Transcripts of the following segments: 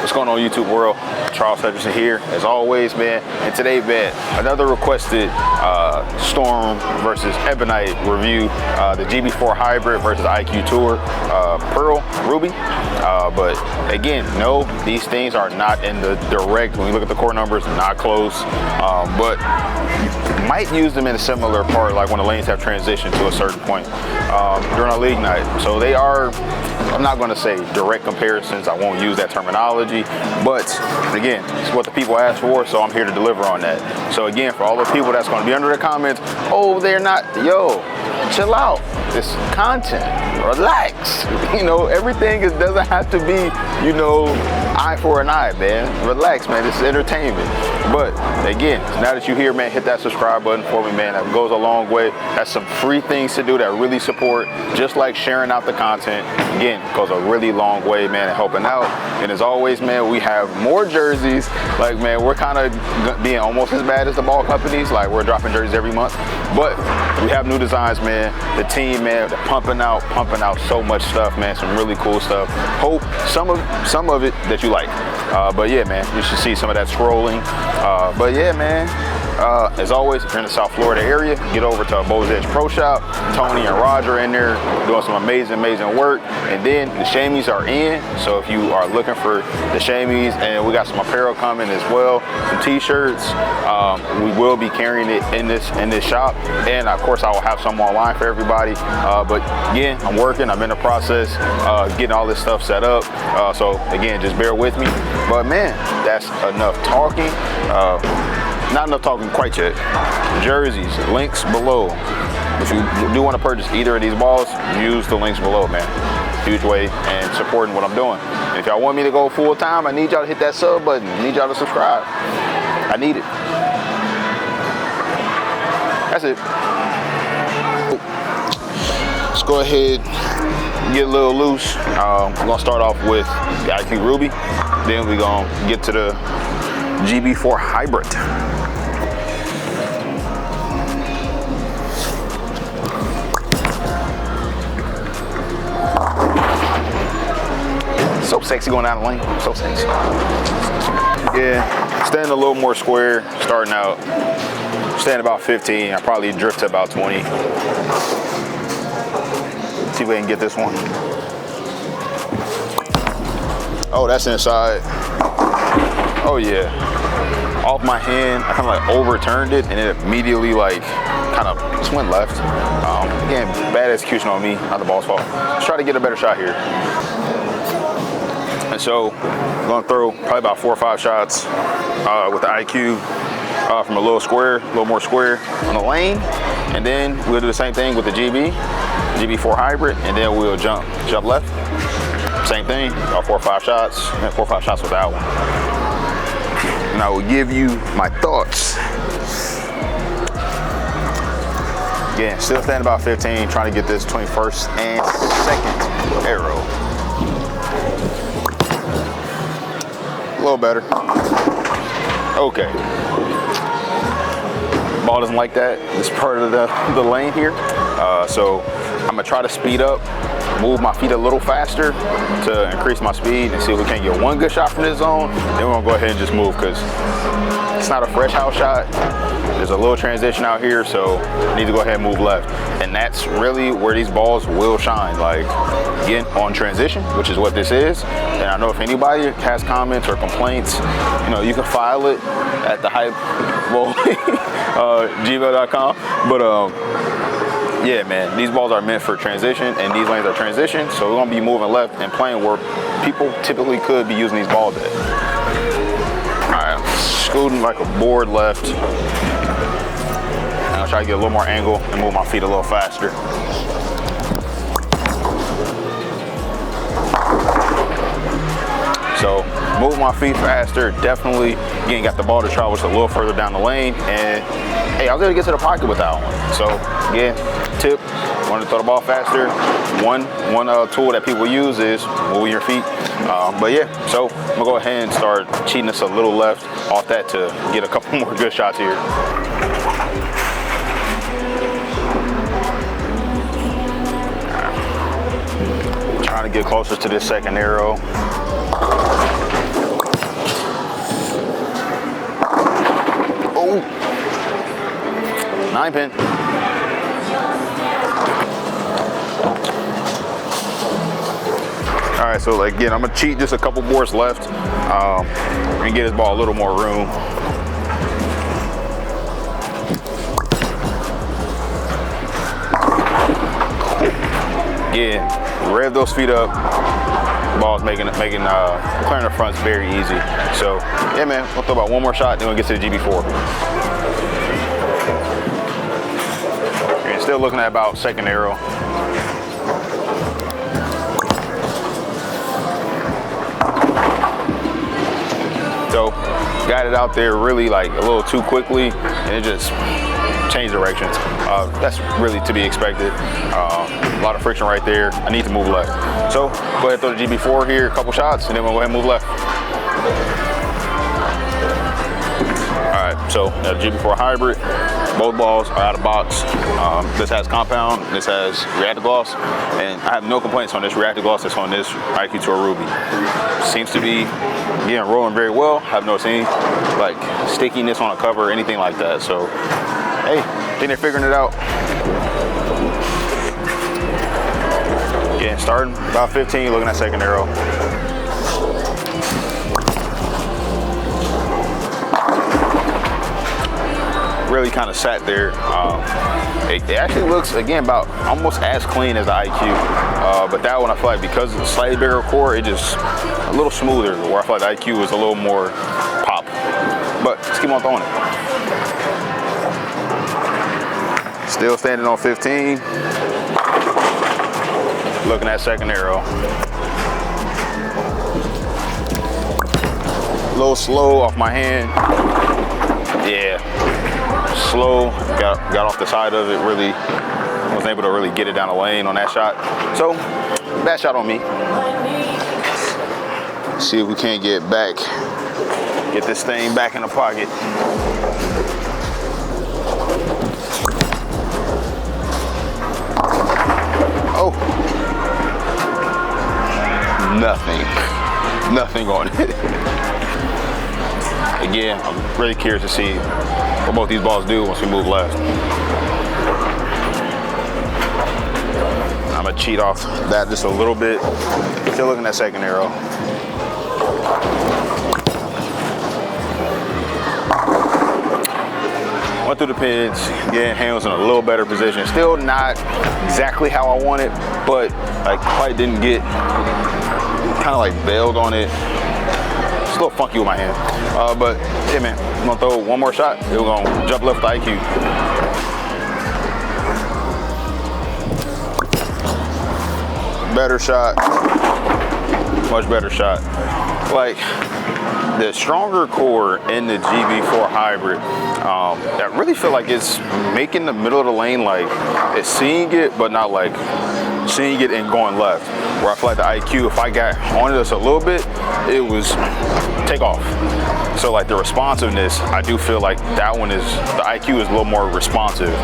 What's going on, YouTube world? Charles Hutchinson here, as always, man. And today, man, another requested Storm versus Ebonite review. The GB4 Hybrid versus IQ Tour, Pearl, Ruby. But again, no, these things are not in the direct. When you look at the core numbers, not close. But you might use them in a similar part, like when the lanes have transitioned to a certain point during a league night. So they are, I'm not going to say direct comparisons. I won't use that terminology, but again, it's what the people ask for, so I'm here to deliver on that. So again, for all the people that's going to be under the comments, oh, they're not, yo, chill out. This content, relax. You know, everything doesn't have to be, you know, eye for an eye, man. Relax, man. This is entertainment. But again, now that you're here, man, hit that subscribe button for me, man. That goes a long way. That's some free things to do that really support, just like sharing out the content. Again, goes a really long way, man, and helping out. And as always, man, we have more jerseys. Like, man, we're kind of being almost as bad as the ball companies. Like, we're dropping jerseys every month. But we have new designs, man. The team, man, they're pumping out so much stuff, man. Some really cool stuff. Hope some of it that you like. But yeah, man, you should see some of that scrolling. But yeah, man, as always, if you're in the South Florida area, get over to Bow's Edge Pro Shop. Tony and Roger in there doing some amazing work. And then the chamois are in. So if you are looking for the chamois, and we got some apparel coming as well, some t-shirts, we will be carrying it in this shop. And of course, I will have some online for everybody. But again, I'm working. I'm in the process getting all this stuff set up. So again, just bear with me. But man, that's enough talking. Not enough talking quite yet. Jerseys, links below. If you do want to purchase either of these balls, use the links below, man. Huge way in supporting what I'm doing. And if y'all want me to go full time, I need y'all to hit that sub button. I need y'all to subscribe. I need it. That's it. Let's go ahead and get a little loose. We're gonna start off with the IQ Ruby. Then we're gonna get to the GB4 Hybrid. So sexy going down the lane, so sexy. Yeah, staying a little more square, starting out. Staying about 15, I probably drift to about 20. See if we can get this one. Oh, that's inside. Oh yeah. Off my hand, I kind of like overturned it, and it immediately like kind of just went left. Again, bad execution on me, not the ball's fault. Let's try to get a better shot here. And so I'm gonna throw probably about 4 or 5 shots with the IQ from a little more square on the lane. And then we'll do the same thing with the GB4 Hybrid, and then we'll jump left. Same thing, about 4 or 5 shots, and 4 or 5 shots with that one. And I will give you my thoughts. Again, still standing about 15, trying to get this 21st and 2nd arrow. A little better. Okay. Ball doesn't like that. It's part of the lane here. So I'm gonna try to speed up, move my feet a little faster to increase my speed and see if we can't get one good shot from this zone. Then we're gonna go ahead and just move, because it's not a fresh house shot. There's a little transition out here, so I need to go ahead and move left. And that's really where these balls will shine. Like, again, on transition, which is what this is. And I know if anybody has comments or complaints, you know, you can file it at the hype, well, gmail.com. But yeah, man, these balls are meant for transition, and these lanes are transition. So we're gonna be moving left and playing where people typically could be using these balls at. All right, I'm scooting like a board left. And I'll try to get a little more angle and move my feet a little faster. So move my feet faster, definitely, again, got the ball to travel just a little further down the lane, and hey, I was able to get to the pocket with that one. So again, tip, want to throw the ball faster. One tool that people use is move your feet. But yeah, so I'm gonna go ahead and start cheating us a little left off that to get a couple more good shots here. Trying to get closer to this 2nd arrow. Frying pan. All right, so again, I'm gonna cheat just a couple boards left and get this ball a little more room. Again, rev those feet up. Ball's making clearing the fronts very easy. So yeah, man, we'll throw about one more shot, then we'll get to the GB4. And still looking at about second arrow. So got it out there really like a little too quickly, and it just changed directions. That's really to be expected. A lot of friction right there. I need to move left. So go ahead and throw the GB4 here, a couple shots, and then we'll go ahead and move left. All right, so the GB4 Hybrid, both balls are out of box. This has compound, this has reactive gloss, and I have no complaints on this reactive gloss that's on this IQ Tour Ruby. Seems to be, again, rolling very well. Have no seen like stickiness on a cover or anything like that. So, hey, I think they're figuring it out. Again, starting about 15, looking at second arrow. Really kind of sat there. It actually looks, again, about almost as clean as the IQ. But that one, I feel like because it's a slightly bigger core, it just a little smoother, where I feel like the IQ is a little more pop. But let's keep on throwing it. Still standing on 15. Looking at second arrow. A little slow off my hand. Yeah, slow. Got off the side of it. Really wasn't able to really get it down the lane on that shot. So bad shot on me. See if we can't get this thing back in the pocket. Oh. Nothing on it. Again, I'm really curious to see what both these balls do once we move left. I'm gonna cheat off that just a little bit. Still looking at second arrow. Went through the pins, getting handles in a little better position. Still not exactly how I want it, but like probably didn't get kind of like bailed on it. It's a little funky with my hand. But yeah, man, I'm gonna throw one more shot. We're gonna jump left with the IQ. Better shot, much better shot. Like the stronger core in the GB4 Hybrid, I really feel like it's making the middle of the lane, like it's seeing it, but not like seeing it and going left. Where I feel like the IQ, if I got on it just a little bit, it was take off. So like the responsiveness, I do feel like that one is, the IQ is a little more responsive,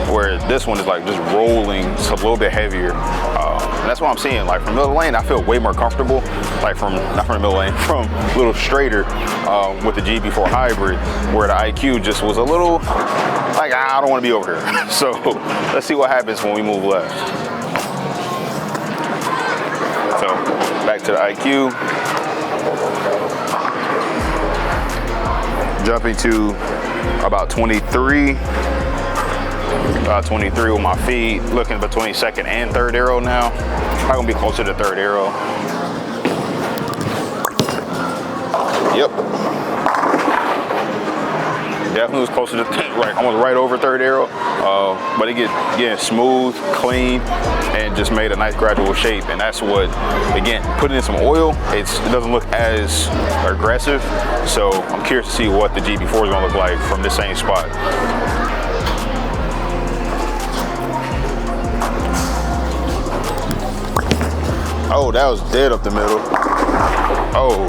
where this one is like just rolling, it's a little bit heavier. And that's what I'm seeing. Like from middle of the lane, I feel way more comfortable. Like not from the middle lane, from a little straighter with the GB4 Hybrid, where the IQ just was a little like, I don't want to be over here. So let's see what happens when we move left. So back to the IQ. Jumping to about 23. About 23 with my feet. Looking between second and third arrow now. Probably gonna be closer to third arrow. Yep. Definitely was closer to right, almost right over third arrow. But it getting smooth, clean, and just made a nice gradual shape. And that's what, again, putting in some oil, it doesn't look as aggressive. So I'm curious to see what the GB4 is gonna look like from this same spot. Oh, that was dead up the middle. Oh,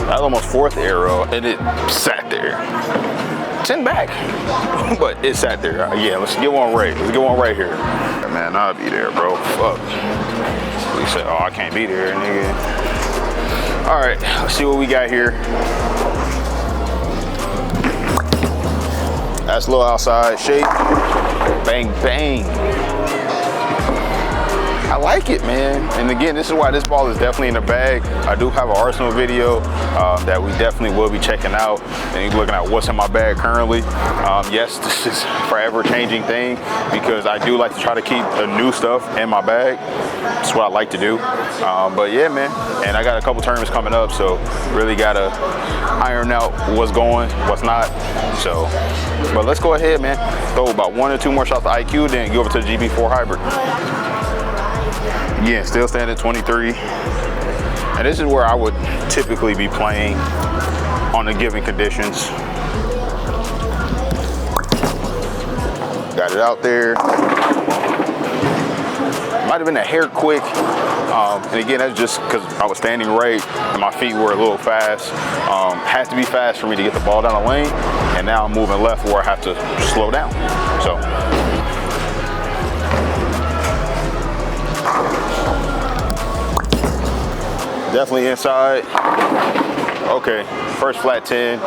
that was almost fourth arrow, and it sat there. 10 back, but it sat there. Yeah, let's get one right. Let's get one right here. Man, I'll be there, bro. Fuck. We said, oh, I can't be there, nigga. All right, let's see what we got here. Last little outside shake. Bang, bang. I like it, man. And again, this is why this ball is definitely in the bag. I do have an Arsenal video that we definitely will be checking out. And you're looking at what's in my bag currently. Yes, this is a forever changing thing because I do like to try to keep the new stuff in my bag. That's what I like to do. But yeah, man. And I got a couple tournaments coming up, so really gotta iron out what's going, what's not. So, but let's go ahead, man. Throw about 1 or 2 more shots to IQ, then go over to the GB4 Hybrid. Yeah, still standing at 23. And this is where I would typically be playing on the given conditions. Got it out there. Might have been a hair quick. And again, that's just because I was standing right and my feet were a little fast. Had to be fast for me to get the ball down the lane. And now I'm moving left where I have to slow down. So. Definitely inside. Okay, first flat 10.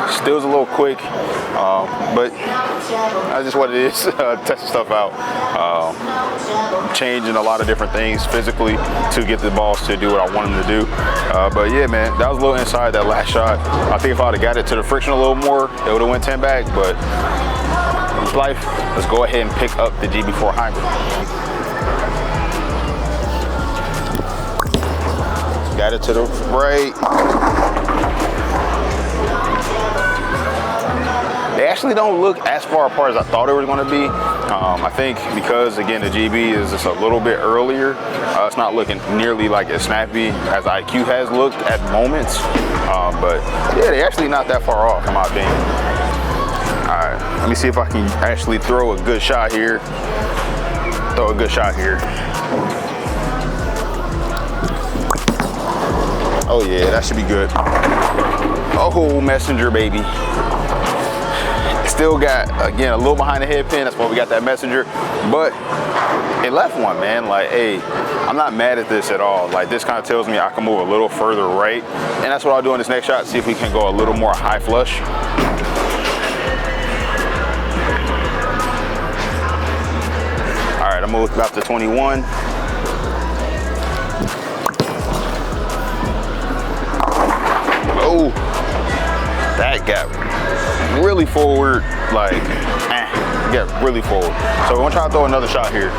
Still's a little quick, but that's just what it is. Testing stuff out. Changing a lot of different things physically to get the balls to do what I want them to do. But yeah, man, that was a little inside that last shot. I think if I would have got it to the friction a little more, it would have went 10 back, but it's life. Let's go ahead and pick up the GB4 Hybrid. Got it to the right. They actually don't look as far apart as I thought it was going to be. I think because, again, the GB is just a little bit earlier, it's not looking nearly like as snappy as IQ has looked at moments. But yeah, they're actually not that far off, in my opinion. All right, let me see if I can actually throw a good shot here. Throw a good shot here. Oh yeah, that should be good. Oh, messenger, baby. Still got, again, a little behind the head pin. That's why we got that messenger. But it left one, man. Like, hey, I'm not mad at this at all. Like, this kind of tells me I can move a little further right. And that's what I'll do in this next shot. See if we can go a little more high flush. All right, I'm gonna look about to 21. Oh, that got really forward, like, got really forward. So we're gonna try to throw another shot here.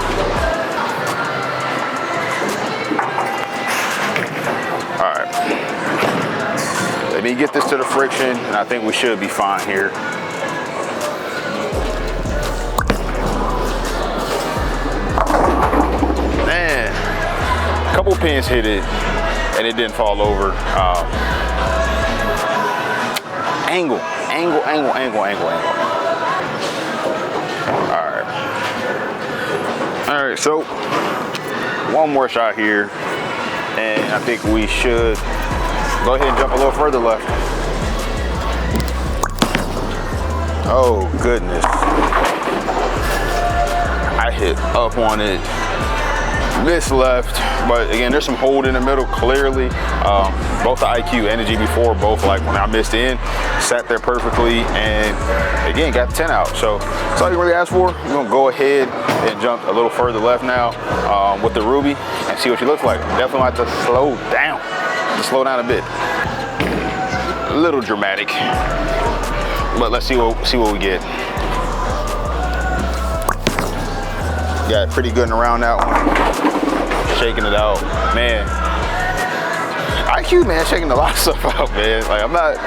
All right. Let me get this to the friction, and I think we should be fine here. Man, a couple pins hit it, and it didn't fall over. Angle. All right, so one more shot here, and I think we should go ahead and jump a little further left. Oh, goodness. I hit up on it. Missed left, but again, there's some hold in the middle clearly. Both the IQ and the GB4, both, like, when I missed in, sat there perfectly, and again, got the 10 out. So that's all you really asked for. We're gonna go ahead and jump a little further left now with the Ruby and see what she looks like. Definitely have to slow down, a bit. A little dramatic, but let's see what we get. Got pretty good and around that one. Shaking it out, man. IQ, man, shaking a lot of stuff out, man. Like,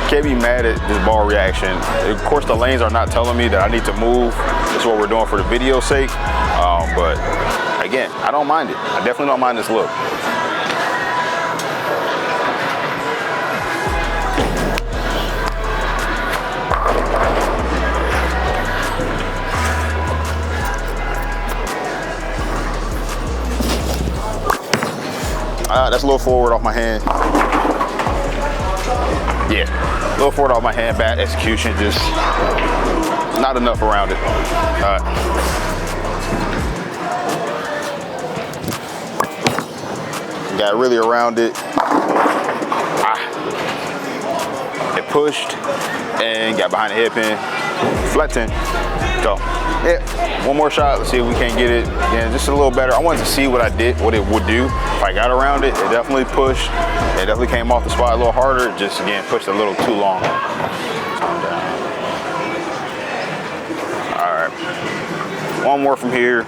can't be mad at this ball reaction. Of course, the lanes are not telling me that I need to move. This is what we're doing for the video's sake. But again, I don't mind it. I definitely don't mind this look. That's a little forward off my hand. Yeah, a little forward off my hand. Bad execution, just not enough around it. All right. Got really around it. It pushed and got behind the head pin. Flat 10. So, yeah, one more shot. Let's see if we can't get it. Again, just a little better. I wanted to see what what it would do. If I got around it, it definitely pushed. It definitely came off the spot a little harder. Just, again, pushed a little too long. All right. One more from here.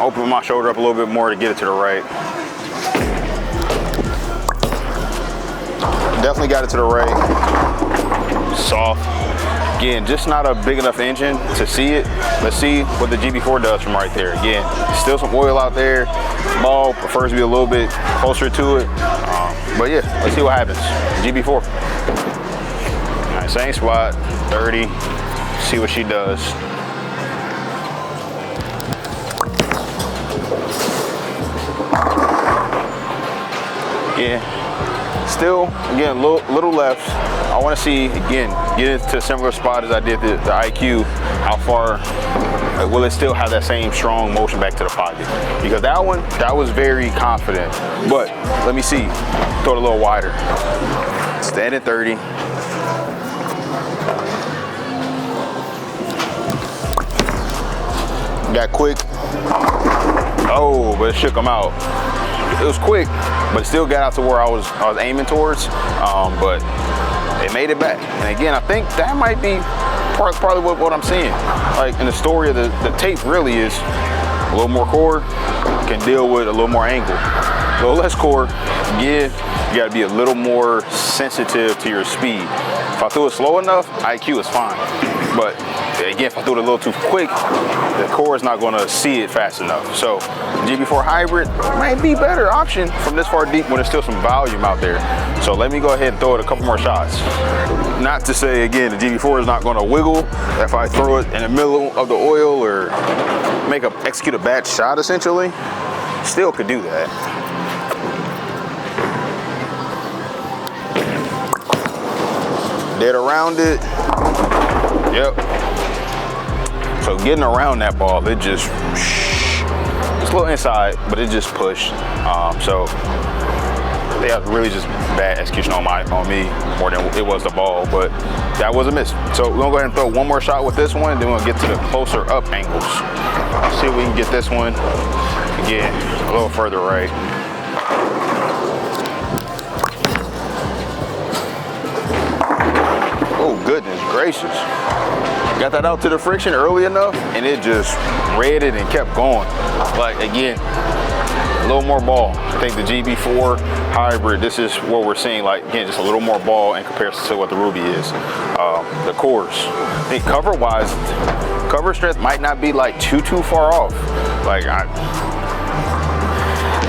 Open my shoulder up a little bit more to get it to the right. Definitely got it to the right. Soft. Again, just not a big enough engine to see it. Let's see what the GB4 does from right there. Again, still some oil out there. Ball prefers to be a little bit closer to it. But yeah, let's see what happens. GB4. All right, same spot, 30. See what she does. Yeah. Still, again, little left. I want to see, again, get into a similar spot as I did the IQ. How far, will it still have that same strong motion back to the pocket? Because that one, that was very confident. But let me see, throw it a little wider. Stand at 30. Got quick. Oh, but it shook him out. It was quick, but it still got out to where I was aiming towards, but it made it back. And again, I think that might be probably what I'm seeing. Like in the story of the tape really is a little more core, can deal with a little more angle. A little less core, yeah, you gotta be a little more sensitive to your speed. If I threw it slow enough, IQ is fine. But again, if I threw it a little too quick, the core is not gonna see it fast enough. So GB4 Hybrid might be a better option from this far deep when there's still some volume out there. So let me go ahead and throw it a couple more shots. Not to say, again, the GB4 is not gonna wiggle if I throw it in the middle of the oil or execute a bad shot essentially. Still could do that. Dead around it. Yep. So getting around that ball, it just, it's a little inside, but it just pushed. So they have really just bad execution on me more than it was the ball, but that was a miss. So we're gonna go ahead and throw one more shot with this one, then we'll get to the closer up angles. See if we can get this one, again, a little further right. Oh, goodness gracious. Got that out to the friction early enough, and it just read it and kept going. Like, again, a little more ball. I think the GB4 Hybrid, this is what we're seeing, like, again, just a little more ball in comparison to what the Ruby is. The cores. I think cover-wise, cover strength might not be, like, too far off. Like,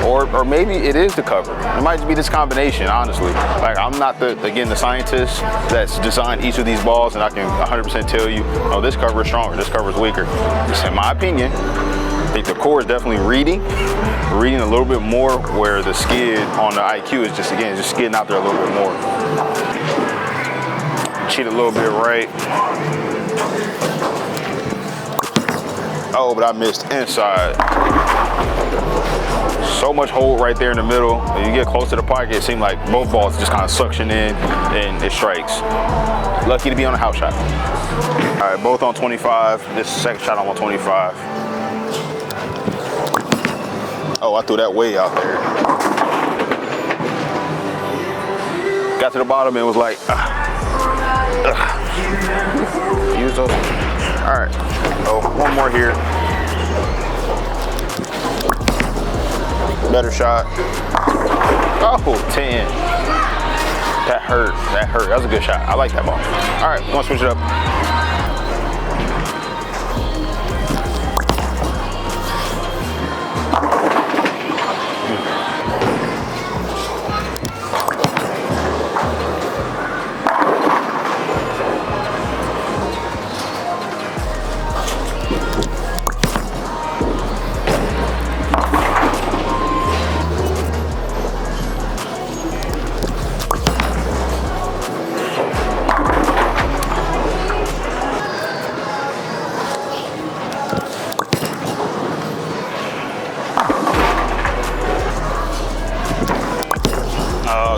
or maybe it is the cover. It might be this combination, honestly. Like, I'm not the scientist that's designed each of these balls, and I can 100% tell you, oh, this cover is stronger, this cover is weaker. Just in my opinion, I think the core is definitely reading a little bit more, where the skid on the IQ is just, again, just skidding out there a little bit more. Cheat a little bit right. Oh, but I missed inside. So much hold right there in the middle. When you get close to the pocket, it seemed like both balls just kind of suction in and it strikes. Lucky to be on a house shot. All right, both on 25. This is the second shot I'm on 25. Oh, I threw that way out there. Got to the bottom and was like, use those. All right, oh, one more here. Better shot. Oh, 10. That hurt. That hurt. That was a good shot. I like that ball. All right, we're gonna switch it up.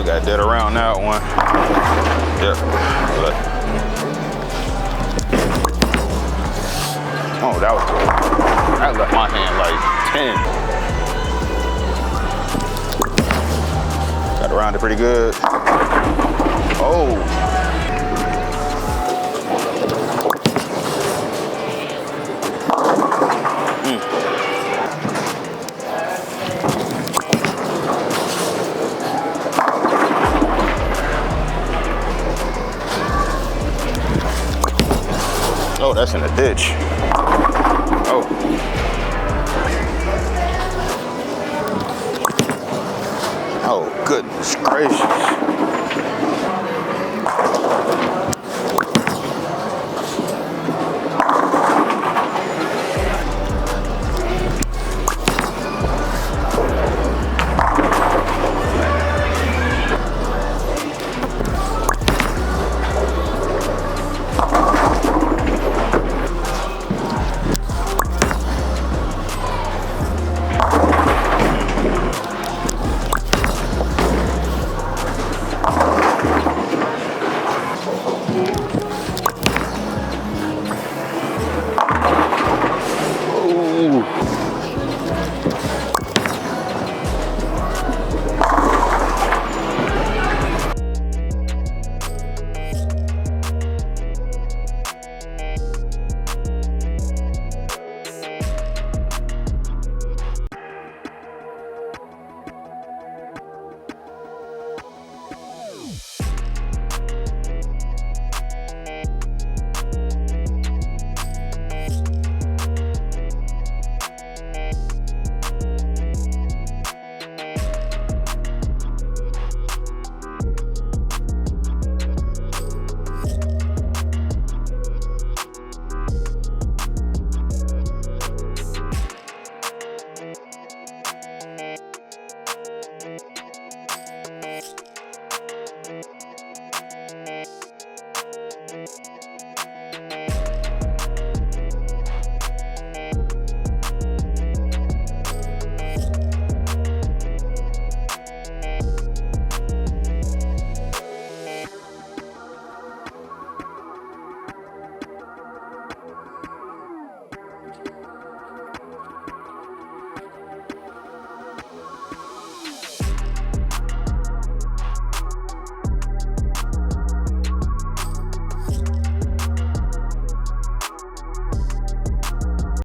Got dead around that one. Yep. Oh, that was good. That left my hand like 10. Got around it pretty good. Oh. Oh, that's in the ditch. Oh. Oh, goodness gracious.